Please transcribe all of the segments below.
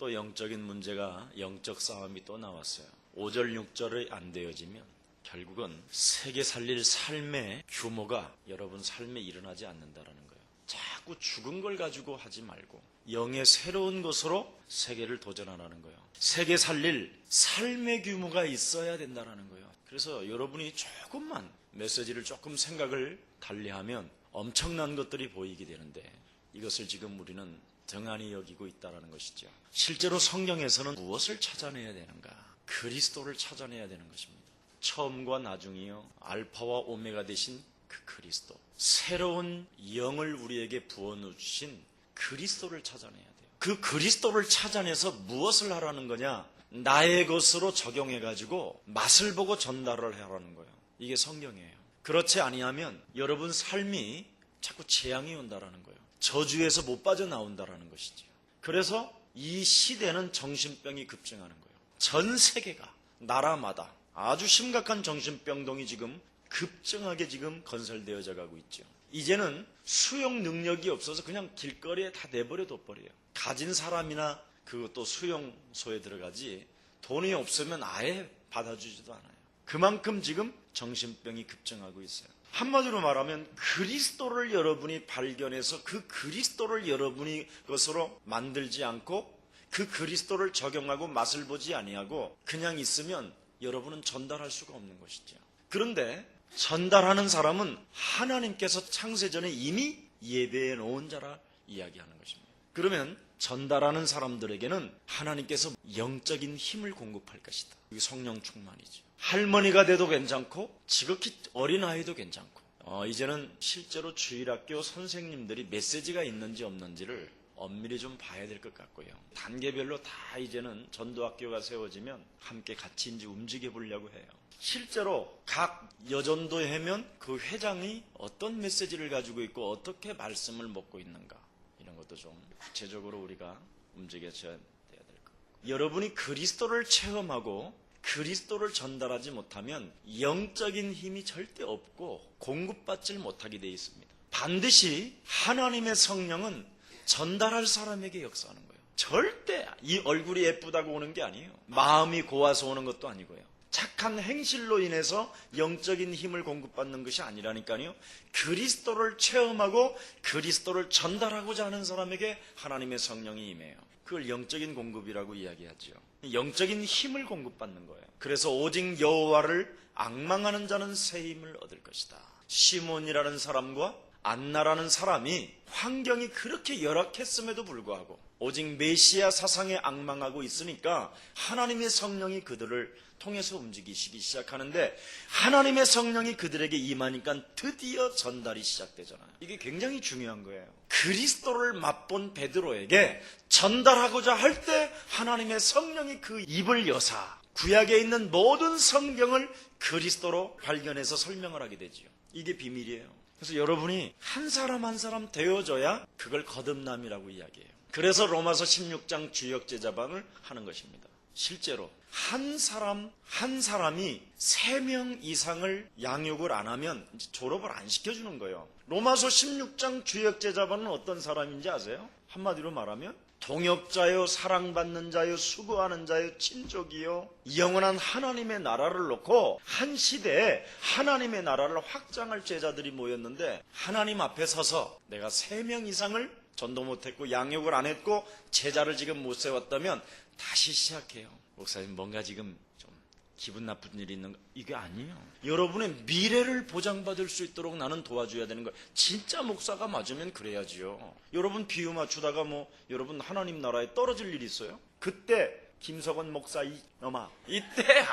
또 영적인 문제가, 영적 싸움이 또 나왔어요. 5절 6절이 안 되어지면 결국은 세계 살릴 삶의 규모가 여러분 삶에 일어나지 않는다라는 거예요. 자꾸 죽은 걸 가지고 하지 말고 영의 새로운 것으로 세계를 도전하라는 거예요. 세계 살릴 삶의 규모가 있어야 된다는 거예요. 그래서 여러분이 조금만 메시지를 조금 생각을 달리하면 엄청난 것들이 보이게 되는데, 이것을 지금 우리는 등한히 여기고 있다는 것이죠. 실제로 성경에서는 무엇을 찾아내야 되는가? 그리스도를 찾아내야 되는 것입니다. 처음과 나중이요, 알파와 오메가 되신 그 그리스도, 새로운 영을 우리에게 부어주신 그리스도를 찾아내야 돼요. 그 그리스도를 찾아내서 무엇을 하라는 거냐? 나의 것으로 적용해가지고 맛을 보고 전달을 하라는 거예요. 이게 성경이에요. 그렇지 아니하면 여러분 삶이 자꾸 재앙이 온다라는 거예요. 저주에서 못 빠져나온다라는 것이죠. 그래서 이 시대는 정신병이 급증하는 거예요. 전 세계가, 나라마다 아주 심각한 정신병동이 지금 급증하게 지금 건설되어져 가고 있죠. 이제는 수용 능력이 없어서 그냥 길거리에 다 내버려 둬버려요. 가진 사람이나 그것도 수용소에 들어가지 돈이 없으면 아예 받아주지도 않아요. 그만큼 지금 정신병이 급증하고 있어요. 한마디로 말하면 그리스도를 여러분이 발견해서 그 그리스도를 여러분이 것으로 만들지 않고 그 그리스도를 적용하고 맛을 보지 아니하고 그냥 있으면 여러분은 전달할 수가 없는 것이죠. 그런데 전달하는 사람은 하나님께서 창세전에 이미 예배해 놓은 자라 이야기하는 것입니다. 그러면 전달하는 사람들에게는 하나님께서 영적인 힘을 공급할 것이다. 이게 성령 충만이죠. 할머니가 돼도 괜찮고 지극히 어린아이도 괜찮고 이제는 실제로 주일학교 선생님들이 메시지가 있는지 없는지를 엄밀히 좀 봐야 될 것 같고요. 단계별로 다 이제는 전도학교가 세워지면 함께 같이 이제 움직여 보려고 해요. 실제로 각 여전도회면 그 회장이 어떤 메시지를 가지고 있고 어떻게 말씀을 먹고 있는가, 이런 것도 좀 구체적으로 우리가 움직여줘야 될 것 같고, 여러분이 그리스도를 체험하고 그리스도를 전달하지 못하면 영적인 힘이 절대 없고 공급받지 못하게 되어 있습니다. 반드시 하나님의 성령은 전달할 사람에게 역사하는 거예요. 절대 이 얼굴이 예쁘다고 오는 게 아니에요. 마음이 고와서 오는 것도 아니고요. 착한 행실로 인해서 영적인 힘을 공급받는 것이 아니라니까요. 그리스도를 체험하고 그리스도를 전달하고자 하는 사람에게 하나님의 성령이 임해요. 그걸 영적인 공급이라고 이야기하죠. 영적인 힘을 공급받는 거예요. 그래서 오직 여호와를 앙망하는 자는 새 힘을 얻을 것이다. 시몬이라는 사람과 안나라는 사람이 환경이 그렇게 열악했음에도 불구하고 오직 메시아 사상에 앙망하고 있으니까 하나님의 성령이 그들을 통해서 움직이시기 시작하는데, 하나님의 성령이 그들에게 임하니까 드디어 전달이 시작되잖아요. 이게 굉장히 중요한 거예요. 그리스도를 맛본 베드로에게 전달하고자 할 때 하나님의 성령이 그 입을 여사 구약에 있는 모든 성경을 그리스도로 발견해서 설명을 하게 되지요. 이게 비밀이에요. 그래서 여러분이 한 사람 한 사람 되어줘야 그걸 거듭남이라고 이야기해요. 그래서 로마서 16장 주역제자반을 하는 것입니다. 실제로 한 사람이 3명 이상을 양육을 안 하면 졸업을 안 시켜주는 거예요. 로마서 16장 주역제자반은 어떤 사람인지 아세요? 한마디로 말하면 동역자요, 사랑받는 자요, 수고하는 자요, 친족이요, 영원한 하나님의 나라를 놓고 한 시대에 하나님의 나라를 확장할 제자들이 모였는데, 하나님 앞에 서서 내가 3명 이상을 전도 못했고 양육을 안 했고 제자를 지금 못 세웠다면 다시 시작해요. 목사님 뭔가 지금 좀 기분 나쁜 일이 있는 거, 이게 아니에요. 여러분의 미래를 보장받을 수 있도록 나는 도와줘야 되는 거예요. 진짜 목사가 맞으면 그래야지요. 여러분 비유 맞추다가 여러분 하나님 나라에 떨어질 일이 있어요? 그때 김석원 목사 이놈아, 이때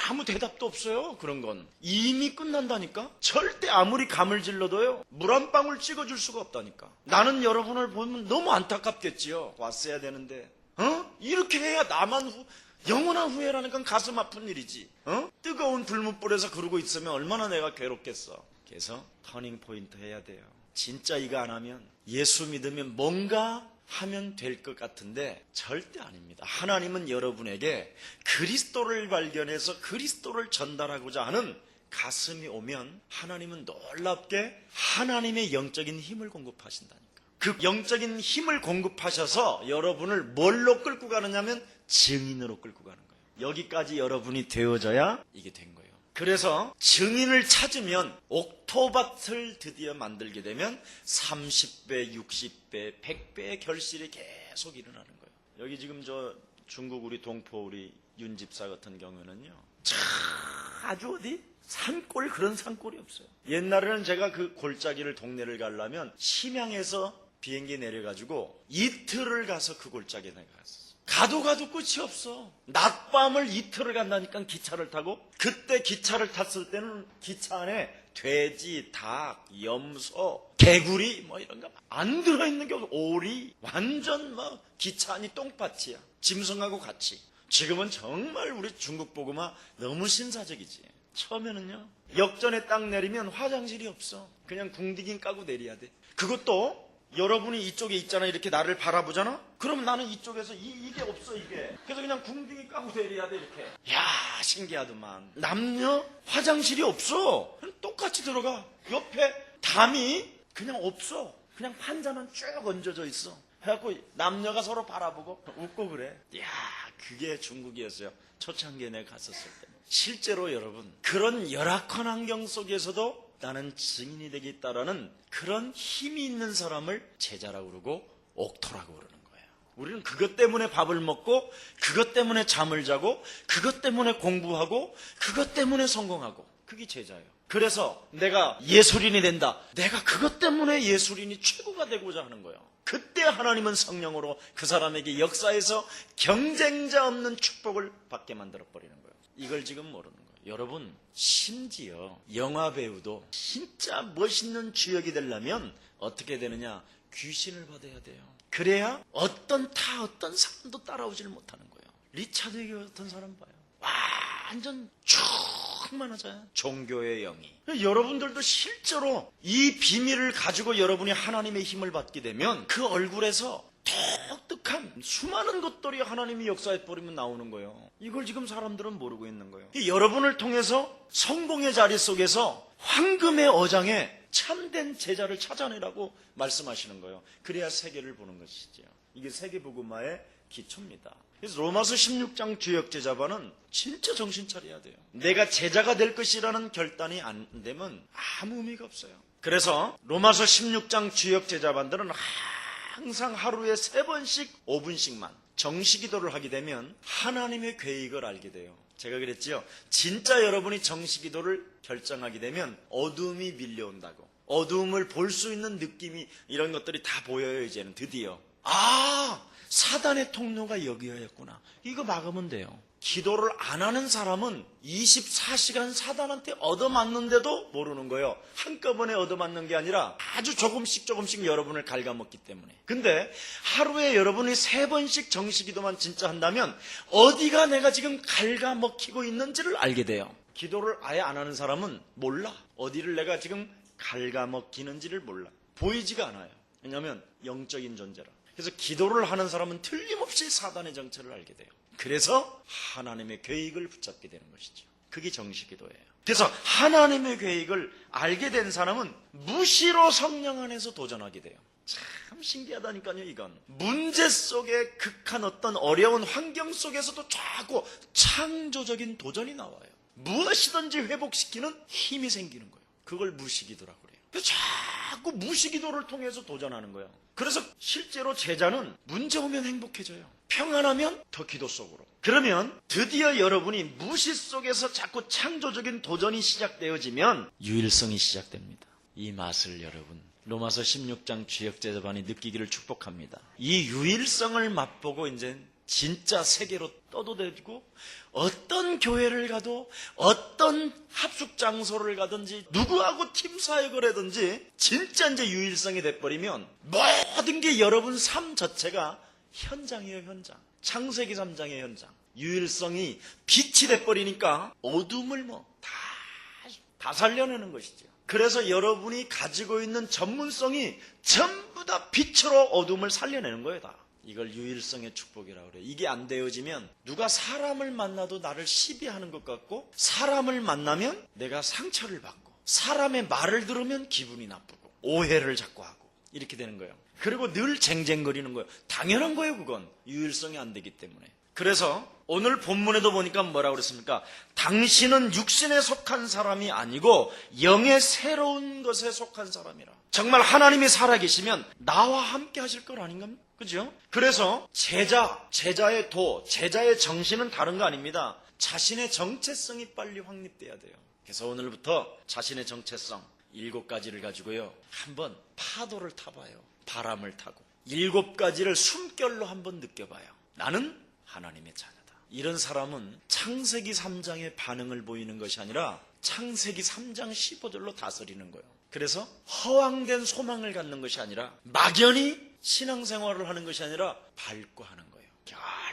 아무 대답도 없어요. 그런 건 이미 끝난다니까. 절대 아무리 감을 질러도요, 물 한 방울 찍어줄 수가 없다니까. 나는 여러분을 보면 너무 안타깝겠지요. 왔어야 되는데 이렇게 해야 나만 영원한 후회라는 건 가슴 아픈 일이지. 뜨거운 불문불에서 그러고 있으면 얼마나 내가 괴롭겠어. 그래서 터닝 포인트 해야 돼요. 진짜 이거 안 하면, 예수 믿으면 뭔가 하면 될 것 같은데 절대 아닙니다. 하나님은 여러분에게 그리스도를 발견해서 그리스도를 전달하고자 하는 가슴이 오면 하나님은 놀랍게 하나님의 영적인 힘을 공급하신다니까. 그 영적인 힘을 공급하셔서 여러분을 뭘로 끌고 가느냐면 증인으로 끌고 가는 거예요. 여기까지 여러분이 되어져야 이게 된 거예요. 그래서 증인을 찾으면 옥토밭을 드디어 만들게 되면 30배, 60배, 100배의 결실이 계속 일어나는 거예요. 여기 지금 저 중국 우리 동포 우리 윤 집사 같은 경우는요, 아주 어디 산골 그런 산골이 없어요. 옛날에는 제가 그 골짜기를 동네를 가려면 심양에서 비행기 내려가지고 이틀을 가서 그 골짜기에 내가 갔었어. 가도 끝이 없어. 낮밤을 이틀을 간다니까 기차를 타고. 그때 기차를 탔을 때는 기차 안에 돼지, 닭, 염소, 개구리 뭐 이런 거 안 들어있는 게 없어. 오리 완전 뭐 기차 안이 똥밭이야. 짐승하고 같이. 지금은 정말 우리 중국 보고마 너무 신사적이지. 처음에는요, 역전에 딱 내리면 화장실이 없어. 그냥 궁디긴 까고 내려야 돼. 그것도 여러분이 이쪽에 있잖아. 이렇게 나를 바라보잖아. 그러면 나는 이쪽에서 이게 없어 이게. 그래서 그냥 궁둥이 까고 내려야 돼 이렇게. 야, 신기하더만. 남녀 화장실이 없어. 똑같이 들어가. 옆에 담이 그냥 없어. 그냥 판자만 쭉 얹어져 있어. 그래갖고 남녀가 서로 바라보고 웃고 그래. 야, 그게 중국이었어요. 초창기에 내가 갔었을 때. 실제로 여러분, 그런 열악한 환경 속에서도 나는 증인이 되겠다라는 그런 힘이 있는 사람을 제자라고 그러고 옥토라고 그러는 거예요. 우리는 그것 때문에 밥을 먹고, 그것 때문에 잠을 자고, 그것 때문에 공부하고, 그것 때문에 성공하고, 그게 제자예요. 그래서 내가 예술인이 된다. 내가 그것 때문에 예술인이 최고가 되고자 하는 거예요. 그때 하나님은 성령으로 그 사람에게 역사에서 경쟁자 없는 축복을 받게 만들어버리는 거예요. 이걸 지금 모르는 거예요. 여러분, 심지어 영화배우도 진짜 멋있는 주역이 되려면 어떻게 되느냐? 귀신을 받아야 돼요. 그래야 어떤 사람도 따라오지를 못하는 거예요. 리차드 기 같은 사람 봐요. 완전 충만하잖아요. 종교의 영이. 여러분들도 실제로 이 비밀을 가지고 여러분이 하나님의 힘을 받게 되면 그 얼굴에서 독특한 수많은 것들이 하나님이 역사해버리면 나오는 거예요. 이걸 지금 사람들은 모르고 있는 거예요. 여러분을 통해서 성공의 자리 속에서 황금의 어장에 참된 제자를 찾아내라고 말씀하시는 거예요. 그래야 세계를 보는 것이죠. 이게 세계복음화의 기초입니다. 그래서 로마서 16장 주역 제자반은 진짜 정신 차려야 돼요. 내가 제자가 될 것이라는 결단이 안 되면 아무 의미가 없어요. 그래서 로마서 16장 주역 제자반들은 항상 하루에 3번씩 5분씩만 정시기도를 하게 되면 하나님의 계획을 알게 돼요. 제가 그랬지요. 진짜 여러분이 정시기도를 결정하게 되면 어둠이 밀려온다고. 어둠을 볼 수 있는 느낌이 이런 것들이 다 보여요. 이제는 드디어. 사단의 통로가 여기였구나. 이거 막으면 돼요. 기도를 안 하는 사람은 24시간 사단한테 얻어맞는데도 모르는 거예요. 한꺼번에 얻어맞는 게 아니라 아주 조금씩 여러분을 갉아먹기 때문에. 근데 하루에 여러분이 3번씩 정시기도만 진짜 한다면 어디가 내가 지금 갉아먹히고 있는지를 알게 돼요. 기도를 아예 안 하는 사람은 몰라. 어디를 내가 지금 갉아먹히는지를 몰라. 보이지가 않아요. 왜냐하면 영적인 존재라. 그래서 기도를 하는 사람은 틀림없이 사단의 정체를 알게 돼요. 그래서 하나님의 계획을 붙잡게 되는 것이죠. 그게 정시기도예요. 그래서 하나님의 계획을 알게 된 사람은 무시로 성령 안에서 도전하게 돼요. 참 신기하다니까요. 이건 문제 속에 극한 어떤 어려운 환경 속에서도 자꾸 창조적인 도전이 나와요. 무엇이든지 회복시키는 힘이 생기는 거예요. 그걸 무시기도라고 그래요. 그래서 자꾸 무시기도를 통해서 도전하는 거예요. 그래서 실제로 제자는 문제 오면 행복해져요. 평안하면 더 기도 속으로. 그러면 드디어 여러분이 무시 속에서 자꾸 창조적인 도전이 시작되어지면 유일성이 시작됩니다. 이 맛을 여러분 로마서 16장 주역제자반이 느끼기를 축복합니다. 이 유일성을 맛보고 이제 진짜 세계로 떠도되고 어떤 교회를 가도 어떤 합숙 장소를 가든지 누구하고 팀 사역을 하든지 진짜 이제 유일성이 돼버리면 모든 게 여러분 삶 자체가 현장이에요. 현장. 창세기 3장의 현장. 유일성이 빛이 돼버리니까 어둠을 다 살려내는 것이죠. 그래서 여러분이 가지고 있는 전문성이 전부 다 빛으로 어둠을 살려내는 거예요. 다. 이걸 유일성의 축복이라고 그래요. 이게 안 되어지면 누가 사람을 만나도 나를 시비하는 것 같고 사람을 만나면 내가 상처를 받고 사람의 말을 들으면 기분이 나쁘고 오해를 자꾸 하고 이렇게 되는 거예요. 그리고 늘 쟁쟁거리는 거예요. 당연한 거예요, 그건. 유일성이 안 되기 때문에. 그래서 오늘 본문에도 보니까 뭐라고 그랬습니까? 당신은 육신에 속한 사람이 아니고 영의 새로운 것에 속한 사람이라. 정말 하나님이 살아계시면 나와 함께 하실 것 아닌가? 그죠? 그래서 제자의 제자의 정신은 다른 거 아닙니다. 자신의 정체성이 빨리 확립돼야 돼요. 그래서 오늘부터 자신의 정체성 7가지를 가지고요. 한번 파도를 타봐요. 바람을 타고 7가지를 숨결로 한번 느껴봐요. 나는 하나님의 자녀다. 이런 사람은 창세기 3장의 반응을 보이는 것이 아니라 창세기 3장 15절로 다스리는 거예요. 그래서 허황된 소망을 갖는 것이 아니라 막연히 신앙생활을 하는 것이 아니라 밟고 하는 거예요.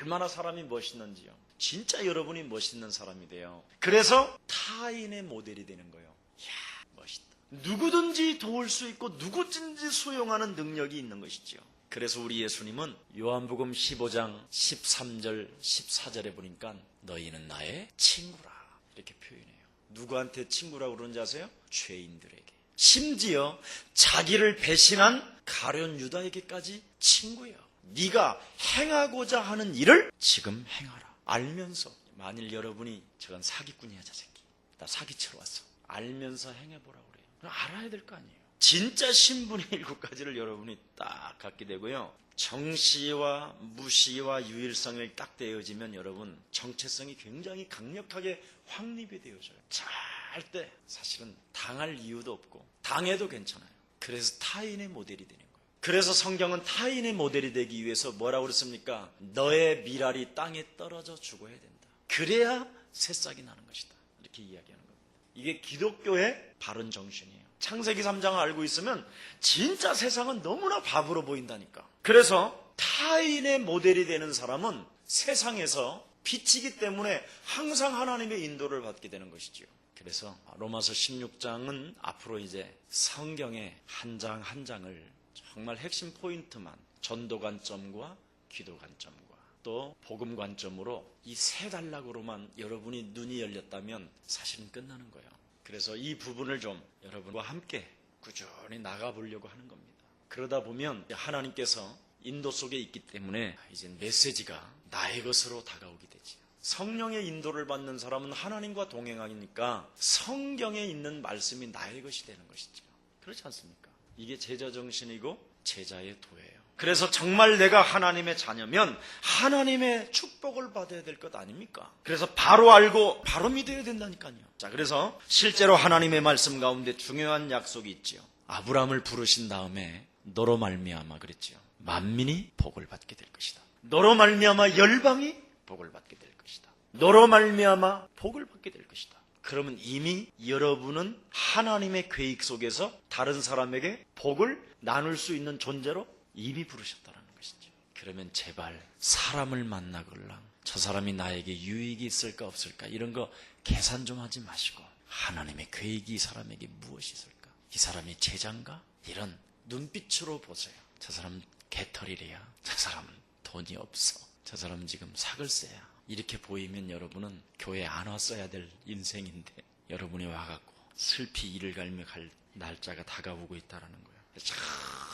얼마나 사람이 멋있는지요. 진짜 여러분이 멋있는 사람이 돼요. 그래서 타인의 모델이 되는 거예요. 이야, 멋있다. 누구든지 도울 수 있고 누구든지 수용하는 능력이 있는 것이지요. 그래서 우리 예수님은 요한복음 15장 13절 14절에 보니까 너희는 나의 친구라 이렇게 표현해요. 누구한테 친구라고 그러는지 아세요? 죄인들에게. 심지어 자기를 배신한 가룟 유다에게까지 친구예요. 네가 행하고자 하는 일을 지금 행하라. 알면서 만일 여러분이 저건 사기꾼이야 저 새끼. 나 사기치러 왔어. 알면서 행해보라고 그래요. 그럼 알아야 될 거 아니에요. 진짜 신분의 7가지를 여러분이 딱 갖게 되고요. 정시와 무시와 유일성을 딱 되어지면 여러분 정체성이 굉장히 강력하게 확립이 되어져요. 절대 사실은 당할 이유도 없고 당해도 괜찮아요. 그래서 타인의 모델이 되는 거예요. 그래서 성경은 타인의 모델이 되기 위해서 뭐라고 그랬습니까? 너의 미랄이 땅에 떨어져 죽어야 된다. 그래야 새싹이 나는 것이다. 이렇게 이야기하는 겁니다. 이게 기독교의 바른 정신이에요. 창세기 3장을 알고 있으면 진짜 세상은 너무나 바보로 보인다니까. 그래서 타인의 모델이 되는 사람은 세상에서 빛이기 때문에 항상 하나님의 인도를 받게 되는 것이죠. 그래서 로마서 16장은 앞으로 이제 성경의 한 장 한 장을 정말 핵심 포인트만 전도 관점과 기도 관점과 또 복음 관점으로 이 세 단락으로만 여러분이 눈이 열렸다면 사실은 끝나는 거예요. 그래서 이 부분을 좀 여러분과 함께 꾸준히 나가보려고 하는 겁니다. 그러다 보면 하나님께서 인도 속에 있기 때문에 이제 메시지가 나의 것으로 다가오게 되지. 성령의 인도를 받는 사람은 하나님과 동행하니까 성경에 있는 말씀이 나의 것이 되는 것이죠. 그렇지 않습니까? 이게 제자 정신이고 제자의 도예요. 그래서 정말 내가 하나님의 자녀면 하나님의 축복을 받아야 될 것 아닙니까? 그래서 바로 알고 바로 믿어야 된다니까요. 자, 그래서 실제로 하나님의 말씀 가운데 중요한 약속이 있지요. 아브라함을 부르신 다음에 너로 말미암아 그랬지요. 만민이 복을 받게 될 것이다. 너로 말미암아 열방이 복을 받게 될 것이다. 너로 말미암아 복을 받게 될 것이다. 그러면 이미 여러분은 하나님의 계획 속에서 다른 사람에게 복을 나눌 수 있는 존재로 이미 부르셨다는 것이죠. 그러면 제발 사람을 만나걸랑 저 사람이 나에게 유익이 있을까 없을까 이런 거 계산 좀 하지 마시고 하나님의 계획이 이 사람에게 무엇이 있을까? 이 사람이 제자인가? 이런 눈빛으로 보세요. 저 사람 개털이래야. 저 사람은 돈이 없어. 저 사람은 지금 사글세야. 이렇게 보이면 여러분은 교회 안 왔어야 될 인생인데 여러분이 와갖고 슬피 이를 갈며 갈 날짜가 다가오고 있다는 거예요.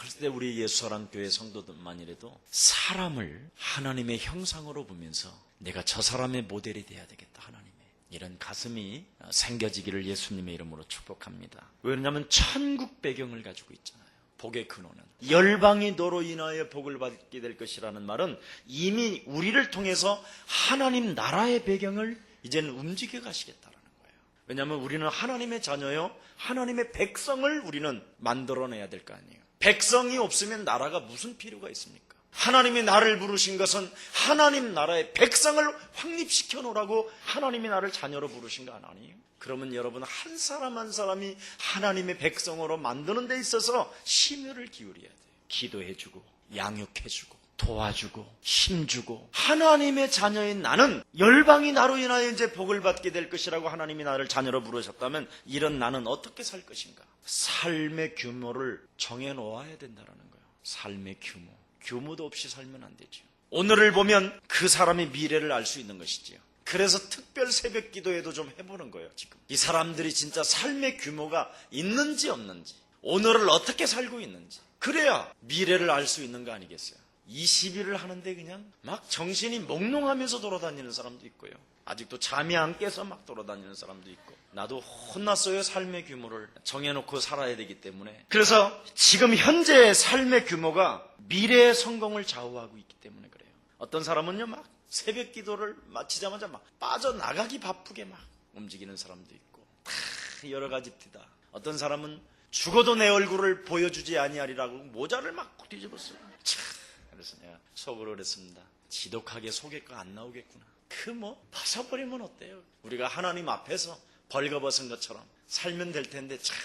절대 우리 예수사랑교회 성도들만이라도 사람을 하나님의 형상으로 보면서 내가 저 사람의 모델이 돼야 되겠다. 하나님의 이런 가슴이 생겨지기를 예수님의 이름으로 축복합니다. 왜냐하면 천국 배경을 가지고 있잖아요. 복의 근원은 열방이 너로 인하여 복을 받게 될 것이라는 말은 이미 우리를 통해서 하나님 나라의 배경을 이제는 움직여 가시겠다라는 거예요. 왜냐하면 우리는 하나님의 자녀요, 하나님의 백성을 우리는 만들어내야 될 거 아니에요. 백성이 없으면 나라가 무슨 필요가 있습니까? 하나님이 나를 부르신 것은 하나님 나라의 백성을 확립시켜 놓으라고 하나님이 나를 자녀로 부르신 거 아니에요? 그러면 여러분 한 사람 한 사람이 하나님의 백성으로 만드는 데 있어서 심혈을 기울여야 돼요. 기도해주고 양육해주고 도와주고 힘주고 하나님의 자녀인 나는 열방이 나로 인하여 이제 복을 받게 될 것이라고 하나님이 나를 자녀로 부르셨다면 이런 나는 어떻게 살 것인가? 삶의 규모를 정해놓아야 된다는 거예요. 삶의 규모도 없이 살면 안 되죠. 오늘을 보면 그 사람의 미래를 알 수 있는 것이지요. 그래서 특별 새벽 기도회도 좀 해보는 거예요. 지금 이 사람들이 진짜 삶의 규모가 있는지 없는지, 오늘을 어떻게 살고 있는지. 그래야 미래를 알 수 있는 거 아니겠어요? 20일을 하는데 그냥 막 정신이 몽롱하면서 돌아다니는 사람도 있고요. 아직도 잠이 안 깨서 막 돌아다니는 사람도 있고. 나도 혼났어요. 삶의 규모를 정해놓고 살아야 되기 때문에. 그래서 지금 현재의 삶의 규모가 미래의 성공을 좌우하고 있기 때문에 그래요. 어떤 사람은요 막 새벽 기도를 마치자마자 막 빠져나가기 바쁘게 막 움직이는 사람도 있고 다 여러 가지입니다. 어떤 사람은 죽어도 내 얼굴을 보여주지 아니하리라고 모자를 막 뒤집었어요. 참, 그래서 내가 속으로 그랬습니다. 지독하게 속에 거 안 나오겠구나. 그 뭐 벗어버리면 어때요? 우리가 하나님 앞에서 벌거벗은 것처럼 살면 될 텐데 참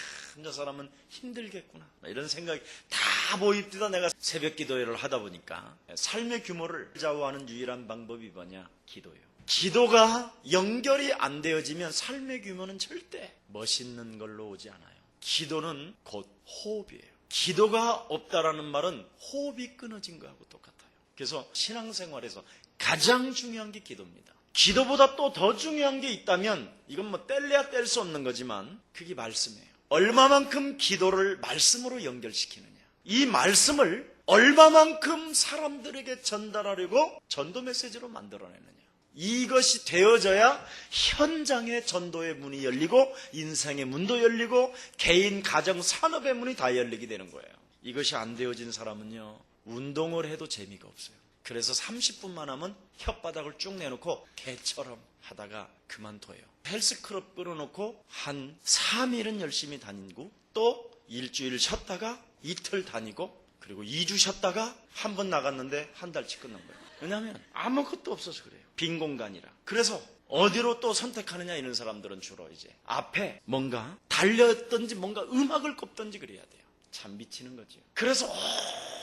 저 사람은 힘들겠구나 이런 생각이 다 보입니다. 내가 새벽 기도회를 하다 보니까 삶의 규모를 좌우하는 유일한 방법이 뭐냐? 기도예요. 기도가 연결이 안 되어지면 삶의 규모는 절대 멋있는 걸로 오지 않아요. 기도는 곧 호흡이에요. 기도가 없다라는 말은 호흡이 끊어진 거하고 똑같아요. 그래서 신앙생활에서 가장 중요한 게 기도입니다. 기도보다 또 더 중요한 게 있다면 이건 뭐 뗄래야 뗄 수 없는 거지만 그게 말씀이에요. 얼마만큼 기도를 말씀으로 연결시키느냐. 이 말씀을 얼마만큼 사람들에게 전달하려고 전도 메시지로 만들어내느냐. 이것이 되어져야 현장의 전도의 문이 열리고 인생의 문도 열리고 개인, 가정, 산업의 문이 다 열리게 되는 거예요. 이것이 안 되어진 사람은요 운동을 해도 재미가 없어요. 그래서 30분만 하면 혓바닥을 쭉 내놓고 개처럼 하다가 그만둬요. 헬스클럽 끌어놓고 한 3일은 열심히 다니고 또 일주일 쉬었다가 이틀 다니고 그리고 2주 쉬었다가 한 번 나갔는데 한 달치 끝난 거예요. 왜냐하면 아무것도 없어서 그래요. 빈 공간이라. 그래서 어디로 또 선택하느냐 이런 사람들은 주로 이제 앞에 뭔가 달렸든지 뭔가 음악을 꼽든지 그래야 돼요. 참 미치는 거죠. 그래서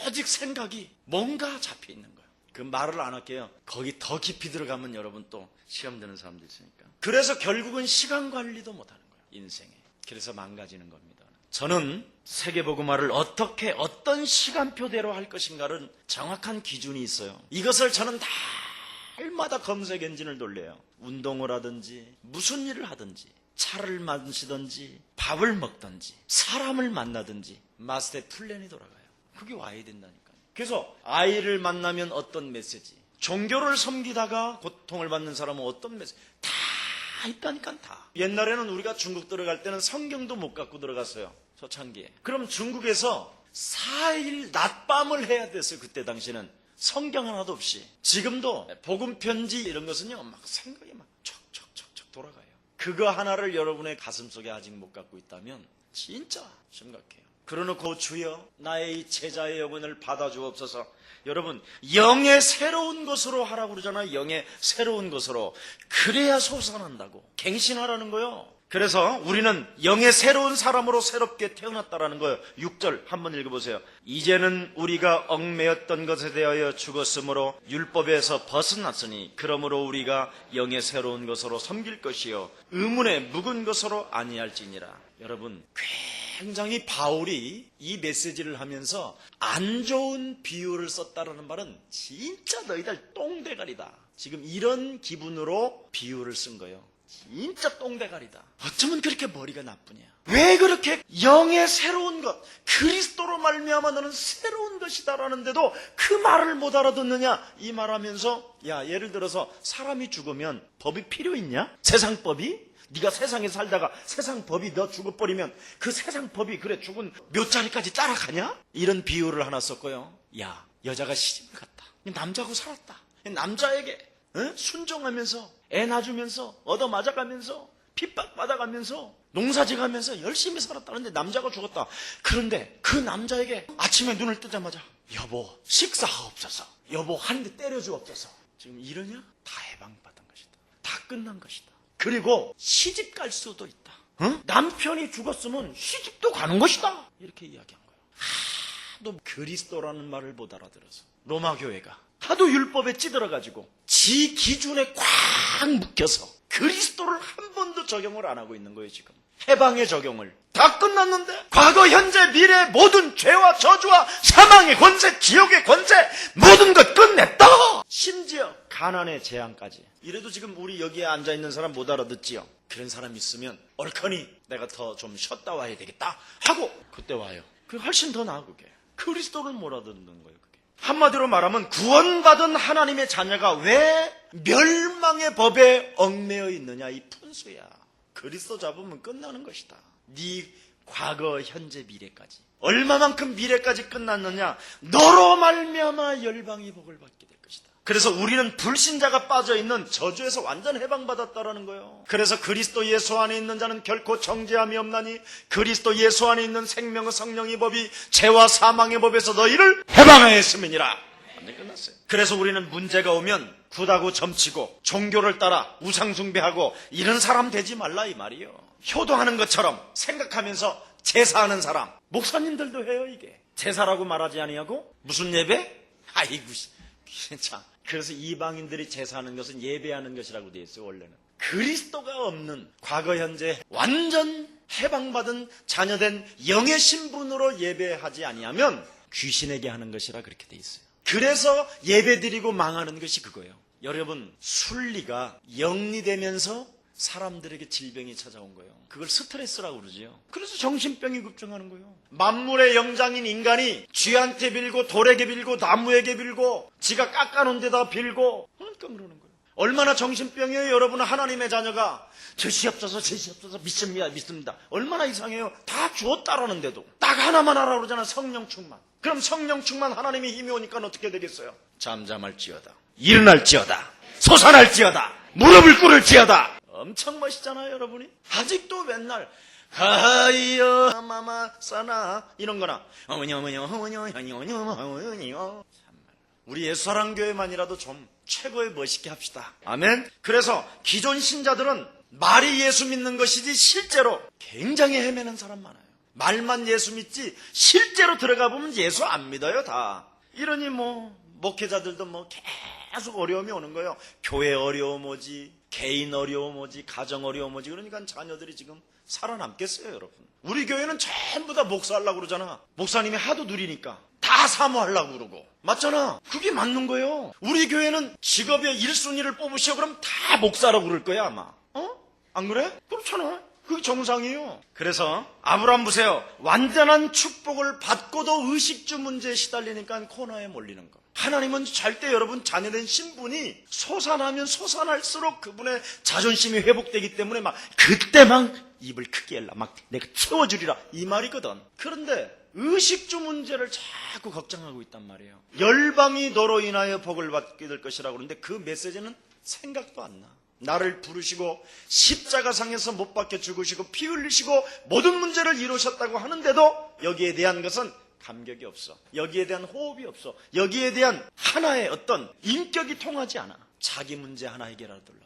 오직 생각이 뭔가 잡혀 있는 거예요. 그 말을 안 할게요. 거기 더 깊이 들어가면 여러분 또 시험 되는 사람도 있으니까. 그래서 결국은 시간 관리도 못하는 거예요. 인생에. 그래서 망가지는 겁니다. 저는 세계복음화를 어떻게 어떤 시간표대로 할 것인가는 정확한 기준이 있어요. 이것을 저는 달마다 검색 엔진을 돌려요. 운동을 하든지 무슨 일을 하든지 차를 마시든지 밥을 먹든지 사람을 만나든지 마스터의 플랜이 돌아가요. 그게 와야 된다니까요. 그래서 아이를 만나면 어떤 메시지, 종교를 섬기다가 고통을 받는 사람은 어떤 메시지, 다 있다니까 다. 옛날에는 우리가 중국 들어갈 때는 성경도 못 갖고 들어갔어요. 초창기에. 그럼 중국에서 4일 낮밤을 해야 됐어요. 그때 당시는. 성경 하나도 없이. 지금도 복음 편지 이런 것은요 막 생각이 막 척척척척 돌아가요. 그거 하나를 여러분의 가슴속에 아직 못 갖고 있다면 진짜 심각해요. 그러놓고 주여 나의 이 제자의 영혼을 받아주옵소서. 여러분 영의 새로운 것으로 하라고 그러잖아요. 영의 새로운 것으로. 그래야 솟아난다고. 갱신하라는 거요. 그래서 우리는 영의 새로운 사람으로 새롭게 태어났다라는 거예요. 6절 한번 읽어보세요. 이제는 우리가 얽매였던 것에 대하여 죽었으므로 율법에서 벗어났으니 그러므로 우리가 영의 새로운 것으로 섬길 것이요 의문의 묵은 것으로 아니할지니라. 여러분 굉장히 바울이 이 메시지를 하면서 안 좋은 비유를 썼다라는 말은 진짜 너희들 똥대가리다. 지금 이런 기분으로 비유를 쓴 거예요. 진짜 똥대가리다. 어쩌면 그렇게 머리가 나쁘냐. 왜 그렇게 영의 새로운 것, 그리스도로 말미암아 너는 새로운 것이다라는데도 그 말을 못 알아듣느냐. 이 말하면서 야 예를 들어서 사람이 죽으면 법이 필요 있냐? 세상 법이? 네가 세상에 살다가 세상 법이 너 죽어버리면 그 세상 법이 그래 죽은 묘자리까지 따라가냐? 이런 비유를 하나 썼고요. 야 여자가 시집을 갔다. 남자하고 살았다. 남자에게 순종하면서 애 낳아주면서 얻어맞아가면서 핍박받아가면서 농사지가면서 열심히 살았다는데 남자가 죽었다. 그런데 그 남자에게 아침에 눈을 뜨자마자 여보 식사하옵소서. 여보 한 대 때려주옵소서. 지금 이러냐? 다 해방받은 것이다. 다 끝난 것이다. 그리고 시집 갈 수도 있다. 남편이 죽었으면 시집도 가는 것이다. 이렇게 이야기한 거예요. 너 그리스도라는 말을 못 알아들어서 로마 교회가 하도 율법에 찌들어가지고 지 기준에 꽉 묶여서 그리스도를 한 번도 적용을 안 하고 있는 거예요. 지금 해방의 적용을 다 끝났는데 과거 현재 미래 모든 죄와 저주와 사망의 권세 지옥의 권세 모든 것 끝냈다. 심지어 가난의 재앙까지. 이래도 지금 우리 여기에 앉아있는 사람 못 알아듣지요? 그런 사람 있으면 얼커니 내가 더 좀 쉬었다 와야 되겠다 하고 그때 와요. 그게 훨씬 더 나아. 그게 그리스도를 못 알아듣는 거예요. 그게 한마디로 말하면 구원받은 하나님의 자녀가 왜 멸망의 법에 얽매여 있느냐, 이 푼수야. 그리스도 잡으면 끝나는 것이다. 네 과거, 현재, 미래까지. 얼마만큼 미래까지 끝났느냐, 너로 말미암아 열방이 복을 받게 될 것이다. 그래서 우리는 불신자가 빠져있는 저주에서 완전 해방받았다라는 거예요. 그래서 그리스도 예수 안에 있는 자는 결코 정죄함이 없나니 그리스도 예수 안에 있는 생명의 성령의 법이 죄와 사망의 법에서 너희를 해방하였음이니라. 완전 끝났어요. 그래서 우리는 문제가 오면 굿하고 점치고 종교를 따라 우상숭배하고 이런 사람 되지 말라 이 말이에요. 효도하는 것처럼 생각하면서 제사하는 사람, 목사님들도 해요. 이게 제사라고 말하지 아니하고 무슨 예배? 아이고 참. 그래서 이방인들이 제사하는 것은 예배하는 것이라고 되어 있어요. 원래는 그리스도가 없는 과거 현재 완전 해방받은 자녀된 영의 신분으로 예배하지 아니하면 귀신에게 하는 것이라 그렇게 되어 있어요. 그래서 예배드리고 망하는 것이 그거예요. 여러분, 순리가 영리되면서 사람들에게 질병이 찾아온 거예요. 그걸 스트레스라고 그러지요. 그래서 정신병이 급증하는 거예요. 만물의 영장인 인간이 쥐한테 빌고 돌에게 빌고 나무에게 빌고 지가 깎아놓은 데다 빌고 그러니까 그러는 거예요. 얼마나 정신병이에요. 여러분은 하나님의 자녀가 제시없어서 믿습니다. 얼마나 이상해요. 다 주었다라는데도 딱 하나만 하라고 그러잖아. 성령 충만. 그럼 성령 충만 하나님의 힘이 오니까 어떻게 되겠어요? 잠잠할지어다, 일어날지어다, 솟아날지어다, 무릎을 꿇을지어다. 엄청 멋있잖아요. 여러분이 아직도 맨날 하이여 마마 싸나 이런 거나 우리 예수사랑교회만이라도 좀 최고의 멋있게 합시다. 아멘. 그래서 기존 신자들은 말이 예수 믿는 것이지 실제로 굉장히 헤매는 사람 많아요. 말만 예수 믿지 실제로 들어가 보면 예수 안 믿어요. 다. 이러니 목회자들도 계속 어려움이 오는 거예요. 교회 어려움 오지, 개인 어려움 오지, 가정 어려움 오지. 그러니까 자녀들이 지금 살아남겠어요. 여러분, 우리 교회는 전부 다 목사하려고 그러잖아. 목사님이 하도 누리니까 다 사모하려고 그러고. 맞잖아. 그게 맞는 거예요. 우리 교회는 직업의 1순위를 뽑으시오 그럼 다 목사라고 그럴 거야 아마. 안 그래? 그렇잖아. 그게 정상이에요. 그래서 아브라함 보세요. 완전한 축복을 받고도 의식주 문제에 시달리니까 코너에 몰리는 거. 하나님은 잘 때 여러분 자녀된 신분이 솟아나면 솟아날수록 그분의 자존심이 회복되기 때문에 그때 입을 크게 열라 내가 채워주리라 이 말이거든. 그런데 의식주 문제를 자꾸 걱정하고 있단 말이에요. 열방이 너로 인하여 복을 받게 될 것이라고 그러는데 그 메시지는 생각도 안 나. 나를 부르시고 십자가상에서 못 박혀 죽으시고 피 흘리시고 모든 문제를 이루셨다고 하는데도 여기에 대한 것은 감격이 없어. 여기에 대한 호흡이 없어. 여기에 대한 하나의 어떤 인격이 통하지 않아. 자기 문제 하나 해결하려고.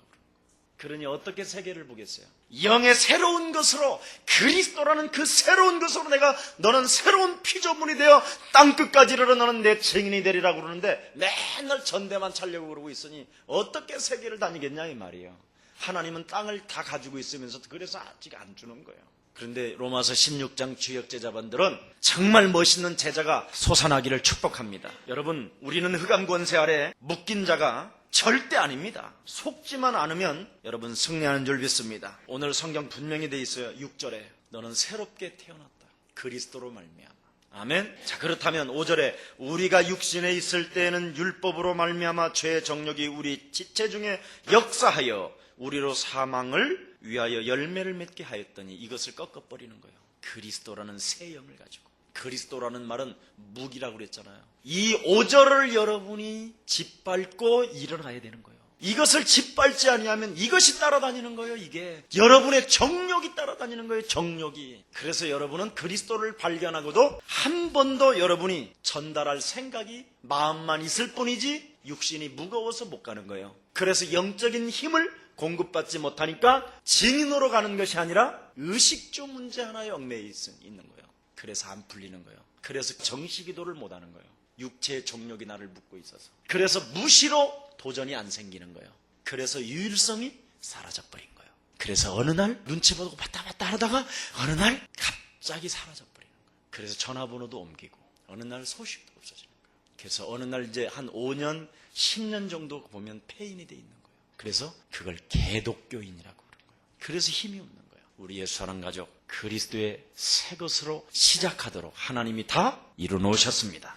그러니 어떻게 세계를 보겠어요? 영의 새로운 것으로, 그리스도라는 그 새로운 것으로 내가 너는 새로운 피조물이 되어 땅끝까지 이르러 너는 내 증인이 되리라고 그러는데 맨날 전대만 차려고 그러고 있으니 어떻게 세계를 다니겠냐 이 말이에요. 하나님은 땅을 다 가지고 있으면서도 그래서 아직 안 주는 거예요. 그런데 로마서 16장 주역 제자반들은 정말 멋있는 제자가 솟아나기를 축복합니다. 여러분, 우리는 흑암 권세 아래 묶인 자가 절대 아닙니다. 속지만 않으면 여러분 승리하는 줄 믿습니다. 오늘 성경 분명히 돼 있어요. 6절에 너는 새롭게 태어났다. 그리스도로 말미암아. 아멘. 자, 그렇다면 5절에 우리가 육신에 있을 때에는 율법으로 말미암아 죄의 정욕이 우리 지체 중에 역사하여 우리로 사망을 위하여 열매를 맺게 하였더니 이것을 꺾어버리는 거예요. 그리스도라는 새 영을 가지고. 그리스도라는 말은 무기라고 그랬잖아요. 이 5절을 여러분이 짓밟고 일어나야 되는 거예요. 이것을 짓밟지 아니하면 이것이 따라다니는 거예요. 이게 여러분의 정욕이 따라다니는 거예요. 정욕이. 그래서 여러분은 그리스도를 발견하고도 한 번도 여러분이 전달할 생각이 마음만 있을 뿐이지 육신이 무거워서 못 가는 거예요. 그래서 영적인 힘을 공급받지 못하니까 증인으로 가는 것이 아니라 의식주 문제 하나에 얽매여 있는 거예요. 그래서 안 풀리는 거예요. 그래서 정식기도를 못하는 거예요. 육체의 정욕이 나를 묶고 있어서. 그래서 무시로 도전이 안 생기는 거예요. 그래서 유일성이 사라져버린 거예요. 그래서 어느 날 눈치 보고 왔다 갔다 하다가 어느 날 갑자기 사라져버리는 거예요. 그래서 전화번호도 옮기고 어느 날 소식도 없어지는 거예요. 그래서 어느 날 이제 한 5년, 10년 정도 보면 폐인이 돼 있는 거예요. 그래서 그걸 개독교인이라고 그러는 거예요. 그래서 힘이 없는 거예요. 우리 예수 사랑 가족, 그리스도의 새 것으로 시작하도록 하나님이 다 이루어놓으셨습니다.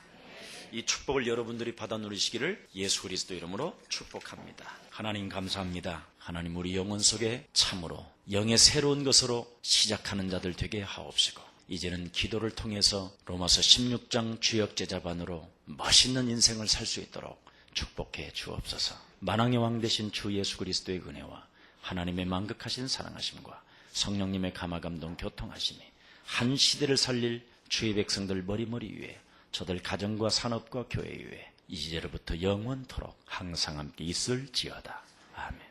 이 축복을 여러분들이 받아 누리시기를 예수 그리스도 이름으로 축복합니다. 하나님 감사합니다. 하나님 우리 영혼 속에 참으로 영의 새로운 것으로 시작하는 자들 되게 하옵시고, 이제는 기도를 통해서 로마서 16장 주역 제자반으로 멋있는 인생을 살 수 있도록 축복해 주옵소서. 만왕의 왕 되신 주 예수 그리스도의 은혜와 하나님의 만극하신 사랑하심과 성령님의 감화감동 교통하심이 한 시대를 살릴 주의 백성들 머리머리 위에, 저들 가정과 산업과 교회 위에 이제로부터 영원토록 항상 함께 있을지어다.